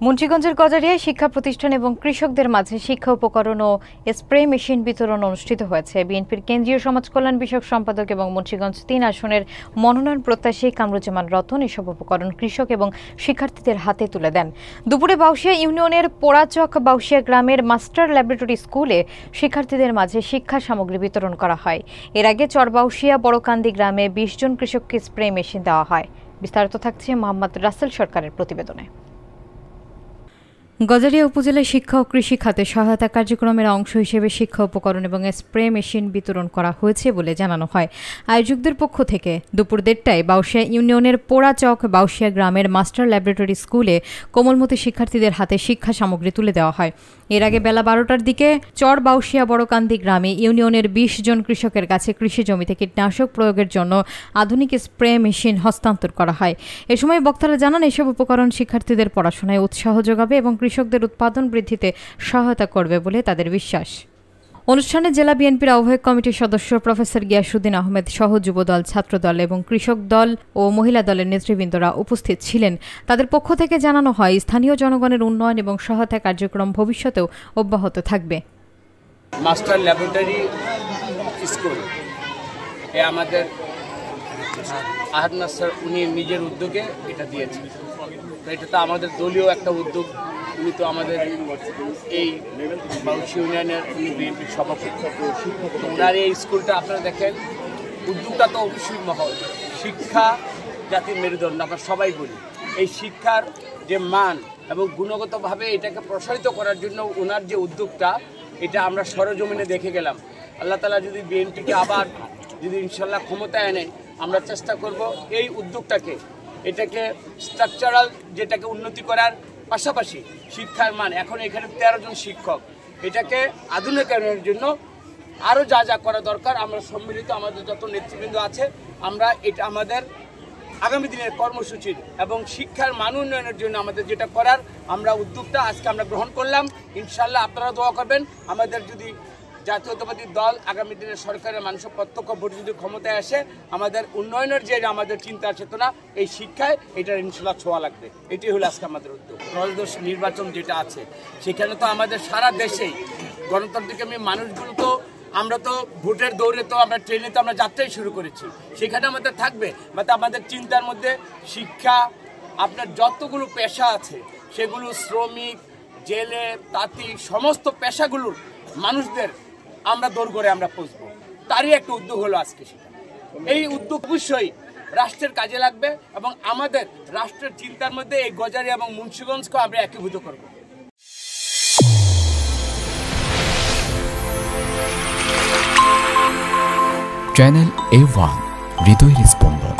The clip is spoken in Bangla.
মুন্সিগঞ্জের গজারিয়ায় শিক্ষা প্রতিষ্ঠান এবং কৃষকদের মাঝে শিক্ষা উপকরণ ও স্প্রে মেশিন বিতরণ অনুষ্ঠিত হয়েছে। বিএনপির কেন্দ্রীয় সমাজ কল্যাণ বিষয়ক সম্পাদক এবং মুন্সিগঞ্জ ৩ আসনের মনোনয়ন প্রত্যাশী কামরুজ্জামান রতন এসব উপকরণ কৃষক এবং শিক্ষার্থীদের হাতে তুলে দেন। দুপুরে বাউশিয়া ইউনিয়নের পোড়াচক বাউশিয়া গ্রামের মাস্টার ল্যাবরেটরি স্কুলে শিক্ষার্থীদের মাঝে শিক্ষা সামগ্রী বিতরণ করা হয়। এর আগে চরবাউশিয়া বড়কান্দি গ্রামে ২০ জন কৃষককে স্প্রে মেশিন দেওয়া হয়। বিস্তারিত থাকছে মোহাম্মদ রাসেল সরকারের প্রতিবেদনে। গজারিয়া উপজেলায় শিক্ষা ও কৃষি খাতে সহায়তা কার্যক্রমের অংশ হিসেবে শিক্ষা উপকরণ এবং স্প্রে মেশিন বিতরণ করা হয়েছে বলে জানানো হয়। আয়োজকদের পক্ষ থেকে দুপুর ১:৩০টায় বাউশিয়া ইউনিয়নের পোড়াচক বাউশিয়া গ্রামের মাস্টার ল্যাবরেটরি স্কুলে কোমলমতি শিক্ষার্থীদের হাতে শিক্ষা সামগ্রী তুলে দেওয়া হয়। এর আগে বেলা ১২টার দিকে চর বাউশিয়া বড়কান্দি গ্রামে ইউনিয়নের ২০ জন কৃষকের কাছে কৃষি জমিতে কীটনাশক প্রয়োগের জন্য আধুনিক স্প্রে মেশিন হস্তান্তর করা হয়। এ সময় বক্তারা জানান, এসব উপকরণ শিক্ষার্থীদের পড়াশোনায় উৎসাহ যোগাবে এবং কৃষকদের উৎপাদন বৃদ্ধিতে সহায়তা করবে বলে তাদের বিশ্বাস। অনুষ্ঠানে জেলা বিএনপির আহ্বায়ক কমিটির সদস্য প্রফেসর গিয়াসউদ্দিন আহমেদ সহ যুবদল, ছাত্রদল এবং কৃষক দল ও মহিলা দলের নেতৃবৃন্দরা উপস্থিত ছিলেন। তাদের পক্ষ থেকে জানানো হয়, স্থানীয় জনগণের উন্নয়ন এবং সহায়তা কার্যক্রম ভবিষ্যতেও অব্যাহত থাকবে। মাস্টার ল্যাবরেটরি স্কুল আমাদের আহাদ নাসার উনি নিজের উদ্যোগে এটা দিয়েছেন। তো এটা তো আমাদের দলীয় একটা উদ্যোগ। উনি তো আমাদের এই বাউশি ইউনিয়নের উনি বিএনপির সভাপতি। ওনার এই স্কুলটা আপনারা দেখেন, উদ্যোগটা তো অবশ্যই মহৎ। শিক্ষা জাতির মেরুদণ্ড, আমরা সবাই বলি। এই শিক্ষার যে মান এবং গুণগতভাবে এটাকে প্রসারিত করার জন্য ওনার যে উদ্যোগটা, এটা আমরা সরজমিনে দেখে গেলাম। আল্লাহ তাআলা যদি বিএনপিকে আবার যদি ইনশাল্লাহ ক্ষমতায় আনে, আমরা চেষ্টা করব এই উদ্যোগটাকে, এটাকে স্ট্রাকচারাল যেটাকে উন্নতি করার পাশাপাশি শিক্ষার মান, এখন এখানে ১৩ জন শিক্ষক, এটাকে আধুনিকায়নের জন্য আরও যা যা করা দরকার আমরা সম্মিলিত আমাদের যত নেতৃবৃন্দ আছে, আমরা এটা আমাদের আগামী দিনের কর্মসূচির এবং শিক্ষার মান উন্নয়নের জন্য আমাদের যেটা করার আমরা উদ্যোগটা আজকে আমরা গ্রহণ করলাম। ইনশাল্লাহ আপনারা দোয়া করবেন, আমাদের যদি জাতীয়তাবাদী দল আগামী দিনের সরকারের মানুষের প্রত্যক্ষ ভোট যদি ক্ষমতায় আসে, আমাদের উন্নয়নের যে আমাদের চিন্তা চেতনা, এই শিক্ষায় এটার ইনশাল্লাহ ছোঁয়া লাগবে। এটাই হলো আজকে আমাদের উদ্যোগ। ত্রয়োদশ নির্বাচন যেটা আছে, সেখানে তো আমাদের সারা দেশেই গণতান্ত্রিক মানুষগুলো তো আমরা তো ভোটের দৌড়ে তো আমরা ট্রেনে তো আমরা যাত্রাই শুরু করেছি, সেখানে আমাদের থাকবে বা আমাদের চিন্তার মধ্যে শিক্ষা, আপনার যতগুলো পেশা আছে সেগুলো, শ্রমিক, জেলে, তাঁতি, সমস্ত পেশাগুলোর মানুষদের আমরা দৌড় করে আমরা পৌঁছবো। তারই একটা উদ্যোগ হলো আজকে। সেটা এই উদ্যোগ অবশ্যই রাষ্ট্রের কাজে লাগবে এবং আমাদের রাষ্ট্রের চিন্তার মধ্যে এই গজারিয়া এবং মুন্সিগঞ্জকে আমরা একীভূত করব। চ্যানেল A1 হৃদয়ের স্পন্দন।